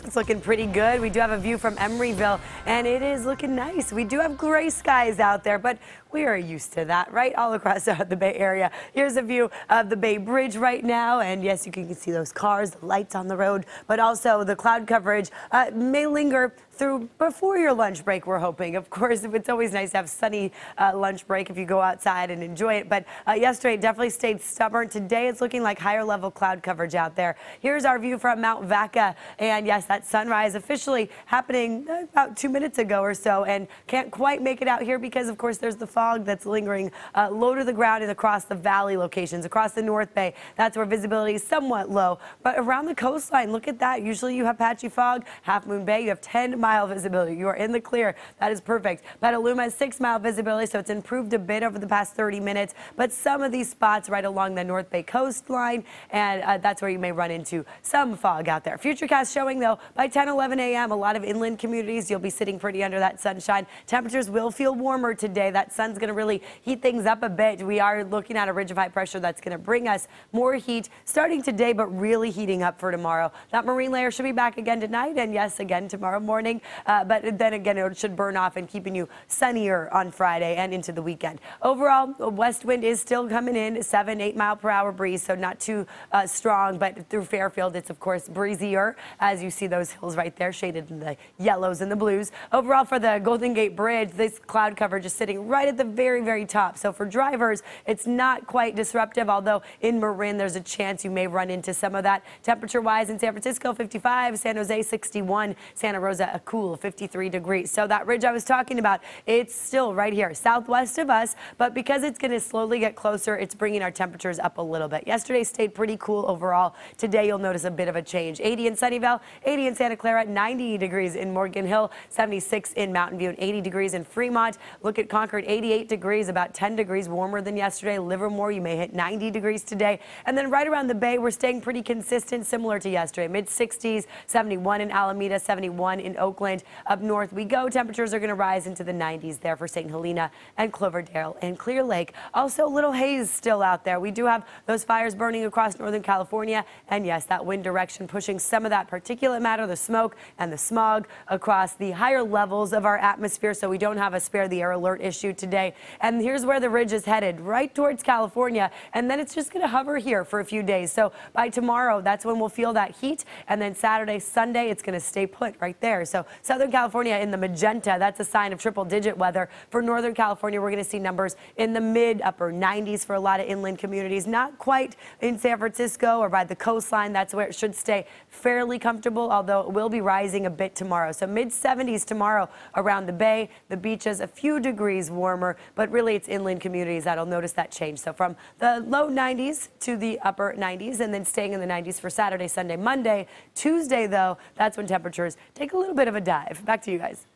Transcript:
It's looking pretty good. We do have a view from Emeryville, and it is looking nice. We do have gray skies out there, but we are used to that, right? All across the Bay Area. Here's a view of the Bay Bridge right now, and yes, you can see those cars, the lights on the road, but also the cloud coverage may linger through before your lunch break, we're hoping. Of course, it's always nice to have sunny lunch break if you go outside and enjoy it, but yesterday it definitely stayed stubborn. Today it's looking like higher level cloud coverage out there. Here's our view from Mount Vaca, and yes, that sunrise officially happening about 2 minutes ago or so, and can't quite make it out here because, of course, there's the fog that's lingering low to the ground and across the valley locations, across the North Bay. That's where visibility is somewhat low, but around the coastline, look at that. Usually you have patchy fog. Half Moon Bay, you have 10-mile visibility. You are in the clear. That is perfect. Petaluma has 6-mile visibility, so it's improved a bit over the past 30 minutes, but some of these spots right along the North Bay coastline, and that's where you may run into some fog out there. Futurecast showing, though, by 10-11 a.m., a lot of inland communities, you'll be sitting pretty under that sunshine. Temperatures will feel warmer today. That sun's going to really heat things up a bit. We are looking at a ridge of high pressure that's going to bring us more heat starting today, but really heating up for tomorrow. That marine layer should be back again tonight, and yes, again tomorrow morning. But then again, it should burn off and keeping you sunnier on Friday and into the weekend. Overall, a west wind is still coming in, 7-8 mile per hour breeze, so not too strong, but through Fairfield, it's of course breezier as you see those hills right there shaded in the yellows and the blues. Overall, for the Golden Gate Bridge, this cloud coverage is sitting right at the very, very top. So for drivers, it's not quite disruptive, although in Marin, there's a chance you may run into some of that. Temperature-wise in San Francisco, 55, San Jose, 61, Santa Rosa, a cool 53 degrees. So that ridge I was talking about, it's still right here, southwest of us, but because it's going to slowly get closer, it's bringing our temperatures up a little bit. Yesterday stayed pretty cool overall. Today you'll notice a bit of a change. 80 in Sunnyvale, 80 in Santa Clara, 90 degrees in Morgan Hill, 76 in Mountain View, and 80 degrees in Fremont. Look at Concord, 88 degrees, about 10 degrees warmer than yesterday. Livermore, you may hit 90 degrees today. And then right around the Bay, we're staying pretty consistent, similar to yesterday. Mid-60s, 71 in Alameda, 71 in Oakland. Up north we go. Temperatures are going to rise into the 90s there for St. Helena and Cloverdale and Clear Lake. Also, a little haze still out there. We do have those fires burning across Northern California. And yes, that wind direction pushing some of that particulate matter, the smoke and the smog across the higher levels of our atmosphere. So we don't have a spare the air alert issue today. And here's where the ridge is headed, right towards California. And then it's just going to hover here for a few days. So by tomorrow, that's when we'll feel that heat. And then Saturday, Sunday, it's going to stay put right there. So Southern California in the magenta, that's a sign of triple-digit weather. For Northern California, we're going to see numbers in the mid-upper 90s for a lot of inland communities. Not quite in San Francisco or by the coastline. That's where it should stay fairly comfortable, although it will be rising a bit tomorrow. So mid-70s tomorrow around the Bay, the beaches a few degrees warmer, but really it's inland communities that'll notice that change. So from the low 90s to the upper 90s, and then staying in the 90s for Saturday, Sunday, Monday. Tuesday, though, that's when temperatures take a little bit of a dive. Back to you guys.